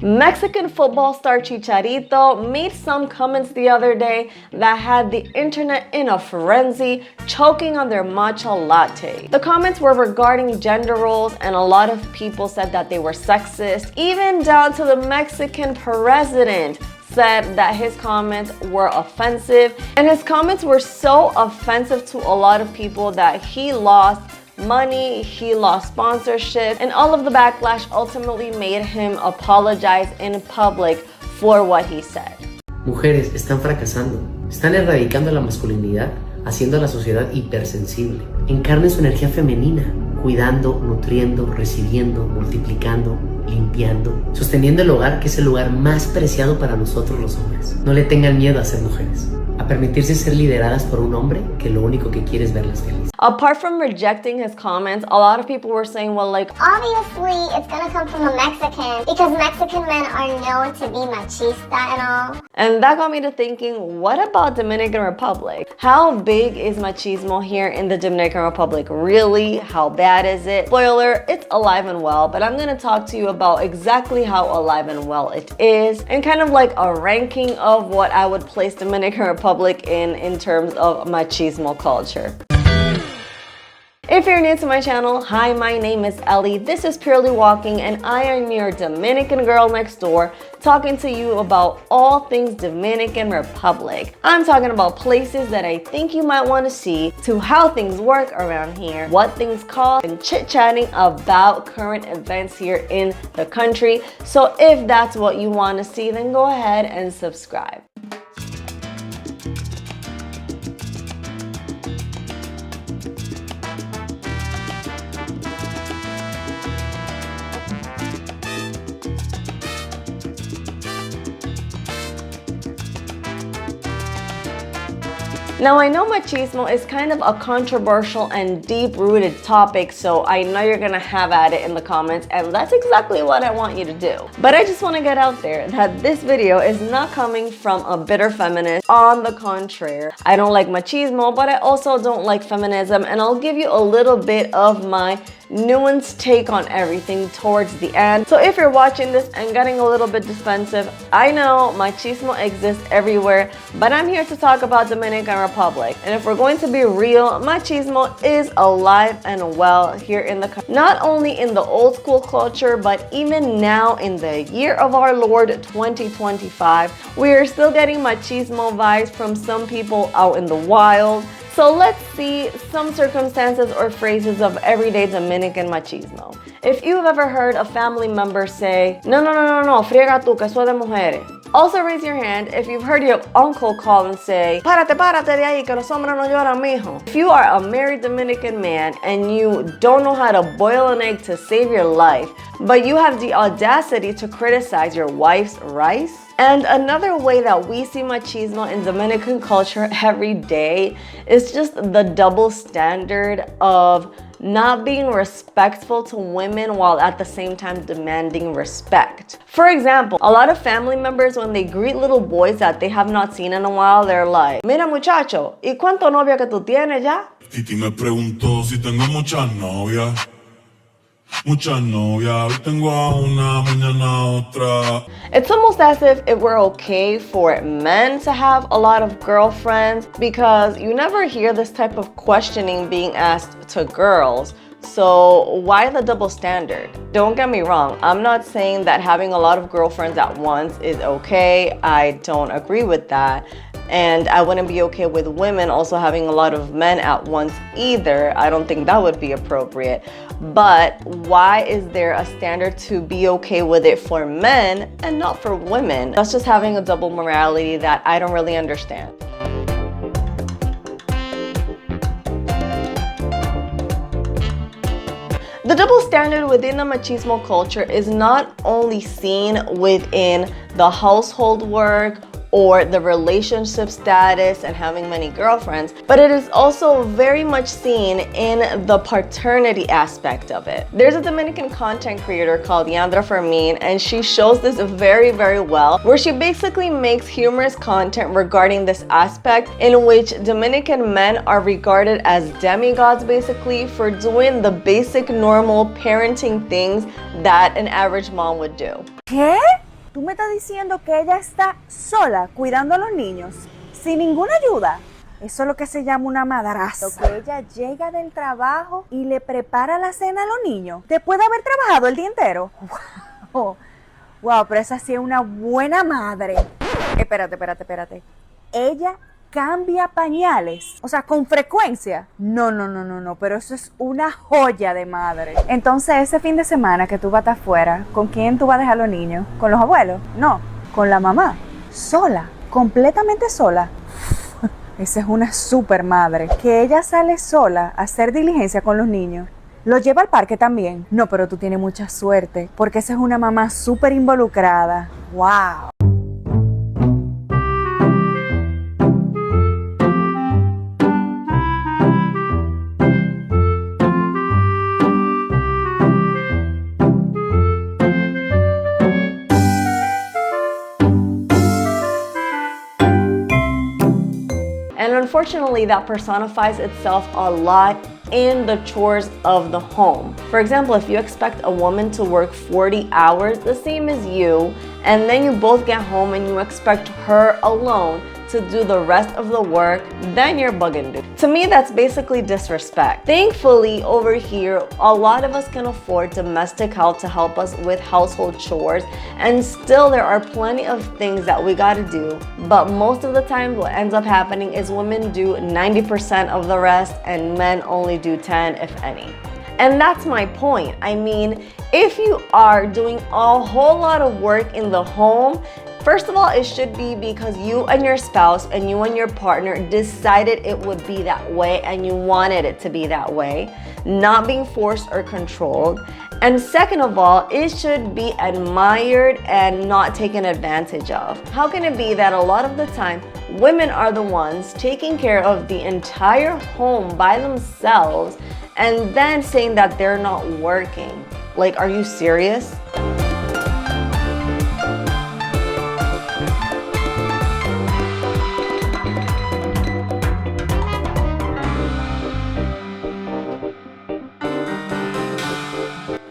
Mexican football star Chicharito made some comments the other day that had the internet in a frenzy, choking on their matcha latte. The comments were regarding gender roles, and a lot of people said that they were sexist, even down to the Mexican president said that his comments were offensive, and his comments were so offensive to a lot of people that he lost money, he lost sponsorship, and all of the backlash ultimately made him apologize in public for what he said. Mujeres están fracasando, están erradicando la masculinidad, haciendo a la sociedad hipersensible. Encarnen su energía femenina, cuidando, nutriendo, recibiendo, multiplicando, limpiando, sosteniendo el hogar, que es el lugar más preciado para nosotros los hombres. No le tengan miedo a ser mujeres, a permitirse ser lideradas por un hombre que lo único que quiere es verlas felices. Apart from rejecting his comments, a lot of people were saying, well, like, obviously it's gonna come from a Mexican because Mexican men are known to be machista and all. And that got me to thinking, what about Dominican Republic? How big is machismo here in the Dominican Republic? Really? How bad is it? Spoiler, it's alive and well, but I'm gonna talk to you about exactly how alive and well it is, and kind of like a ranking of what I would place Dominican Republic in terms of machismo culture. If you're new to my channel, hi, my name is Ellie. This is Purely Walking, and I am your Dominican girl next door, talking to you about all things Dominican Republic. I'm talking about places that I think you might want to see, to how things work around here, what things cost, and chit-chatting about current events here in the country. So if that's what you want to see, then go ahead and subscribe. Now, I know machismo is kind of a controversial and deep-rooted topic, so I know you're gonna have at it in the comments, and that's exactly what I want you to do. But I just want to get out there that this video is not coming from a bitter feminist. On the contrary, I don't like machismo, but I also don't like feminism, and I'll give you a little bit of my nuanced take on everything towards the end. So if you're watching this and getting a little bit defensive, I know machismo exists everywhere, but I'm here to talk about Dominican Republic. And if we're going to be real, machismo is alive and well here in the country. Not only in the old school culture, but even now in the year of our Lord 2025, we are still getting machismo vibes from some people out in the wild. So let's see some circumstances or phrases of everyday Dominican machismo. If you've ever heard a family member say, no, friega tú, que eso es de mujeres. Also raise your hand if you've heard your uncle call and say, párate de ahí, que los hombres no lloran, mijo. If you are a married Dominican man and you don't know how to boil an egg to save your life, but you have the audacity to criticize your wife's rice. And another way that we see machismo in Dominican culture every day is just the double standard of not being respectful to women while at the same time demanding respect. For example, a lot of family members, when they greet little boys that they have not seen in a while, they're like, mira muchacho, ¿y cuánto novia que tú tienes ya? Titi me preguntó si tengo muchas novias. Muchas novias, hoy tengo a una, mañana otra. It's almost as if it were okay for men to have a lot of girlfriends, because you never hear this type of questioning being asked to girls. So why the double standard? Don't get me wrong, I'm not saying that having a lot of girlfriends at once is okay. I don't agree with that. And I wouldn't be okay with women also having a lot of men at once either. I don't think that would be appropriate. But why is there a standard to be okay with it for men and not for women? That's just having a double morality that I don't really understand. The double standard within the machismo culture is not only seen within the household work or the relationship status and having many girlfriends, but it is also very much seen in the paternity aspect of it. There's a Dominican content creator called Yandra Fermin, and she shows this very, very well, where she basically makes humorous content regarding this aspect, in which Dominican men are regarded as demigods basically for doing the basic normal parenting things that an average mom would do. ¿Qué? me estás diciendo que ella está sola cuidando a los niños, sin ninguna ayuda. Eso es lo que se llama una madraza. Que ella llega del trabajo y le prepara la cena a los niños después de haber trabajado el día entero. Wow, pero esa sí es una buena madre. Espérate. Ella cambia pañales, o sea, con frecuencia. No, pero eso es una joya de madre. Entonces, ese fin de semana que tú vas a estar afuera, ¿con quién tú vas a dejar a los niños? ¿Con los abuelos? No, con la mamá, sola, completamente sola. Esa es una super madre, que ella sale sola a hacer diligencia con los niños. ¿Lo lleva al parque también? No, pero tú tienes mucha suerte, porque esa es una mamá súper involucrada. ¡Wow! And unfortunately, that personifies itself a lot in the chores of the home. For example, if you expect a woman to work 40 hours, the same as you, and then you both get home and you expect her alone to do the rest of the work, then you're bugging, dude. To me, that's basically disrespect. Thankfully, over here, a lot of us can afford domestic help to help us with household chores, and still there are plenty of things that we gotta do. But most of the time, what ends up happening is women do 90% of the rest and men only do 10, if any. And that's my point. I mean, if you are doing a whole lot of work in the home, first of all, it should be because you and your spouse and you and your partner decided it would be that way and you wanted it to be that way, not being forced or controlled. And second of all, it should be admired and not taken advantage of. How can it be that a lot of the time, women are the ones taking care of the entire home by themselves and then saying that they're not working? Like, are you serious?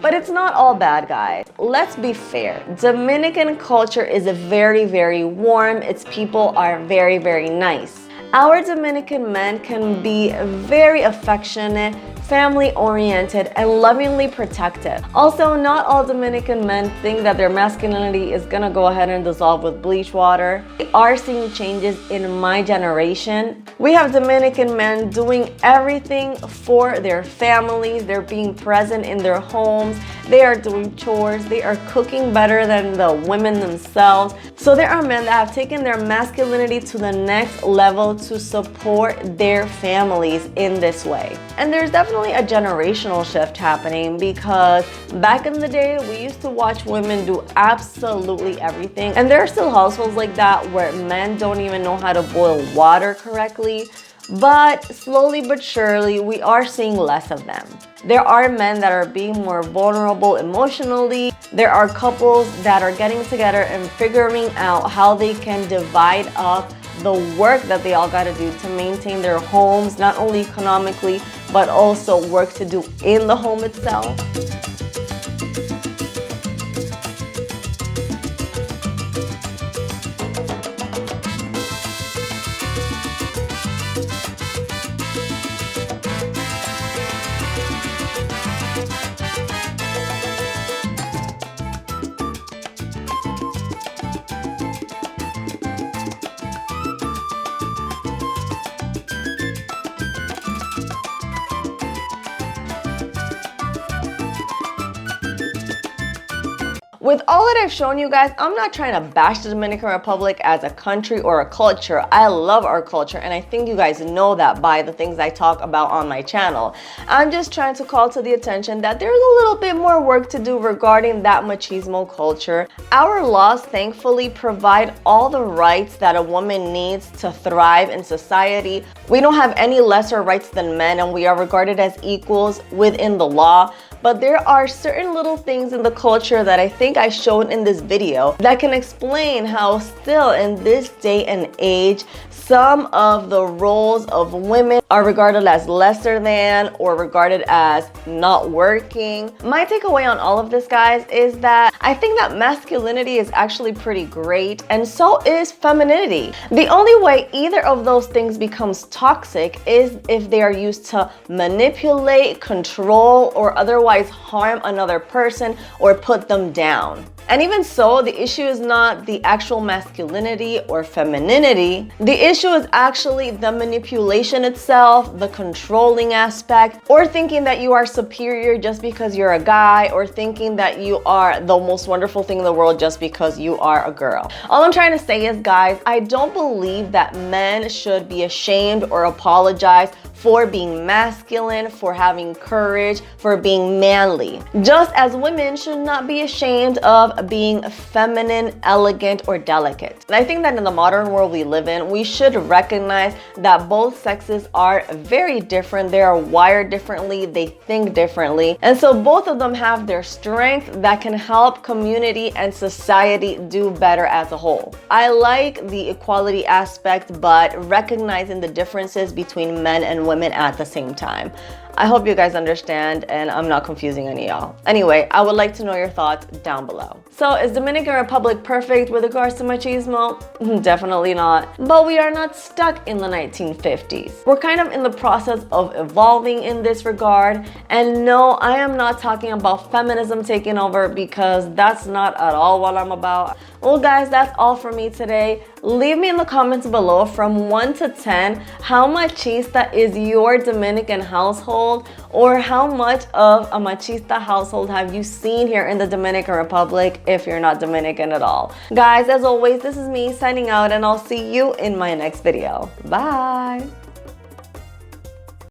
But it's not all bad, guys. Let's be fair. Dominican culture is very, very warm. Its people are very, very nice. Our Dominican men can be very affectionate, family-oriented, and lovingly protective. Also, not all Dominican men think that their masculinity is gonna go ahead and dissolve with bleach water. We are seeing changes in my generation. We have Dominican men doing everything for their families. They're being present in their homes. They are doing chores. They are cooking better than the women themselves. So there are men that have taken their masculinity to the next level to support their families in this way. And there's definitely a generational shift happening, because back in the day, we used to watch women do absolutely everything. And there are still households like that where men don't even know how to boil water correctly. But slowly but surely, we are seeing less of them. There are men that are being more vulnerable emotionally. There are couples that are getting together and figuring out how they can divide up the work that they all got to do to maintain their homes, not only economically, but also work to do in the home itself. With all that I've shown you guys, I'm not trying to bash the Dominican Republic as a country or a culture. I love our culture, and I think you guys know that by the things I talk about on my channel. I'm just trying to call to the attention that there's a little bit more work to do regarding that machismo culture. Our laws, thankfully, provide all the rights that a woman needs to thrive in society. We don't have any lesser rights than men, and we are regarded as equals within the law. but there are certain little things in the culture that I think I showed in this video that can explain how still in this day and age, some of the roles of women are regarded as lesser than or regarded as not working. My takeaway on all of this, guys, is that I think that masculinity is actually pretty great, and so is femininity. The only way either of those things becomes toxic is if they are used to manipulate, control, or otherwise harm another person or put them down. And even so, the issue is not the actual masculinity or femininity. The issue is actually the manipulation itself, the controlling aspect, or thinking that you are superior just because you're a guy, or thinking that you are the most wonderful thing in the world just because you are a girl. All I'm trying to say is, guys, I don't believe that men should be ashamed or apologize for being masculine, for having courage, for being manly. Just as women should not be ashamed of being feminine, elegant, or delicate. And I think that in the modern world we live in, we should recognize that both sexes are very different. They are wired differently, they think differently. And so both of them have their strength that can help community and society do better as a whole. I like the equality aspect, but recognizing the differences between men and women at the same time. I hope you guys understand and I'm not confusing any of y'all. Anyway, I would like to know your thoughts down below. So is Dominican Republic perfect with regards to machismo? Definitely not. But we are not stuck in the 1950s. We're kind of in the process of evolving in this regard. And no, I am not talking about feminism taking over, because that's not at all what I'm about. Well, guys, that's all for me today. Leave me in the comments below from 1 to 10 how machista is your Dominican household, or how much of a machista household have you seen here in the Dominican Republic if you're not Dominican at all. Guys, as always, this is me signing out, and I'll see you in my next video. Bye!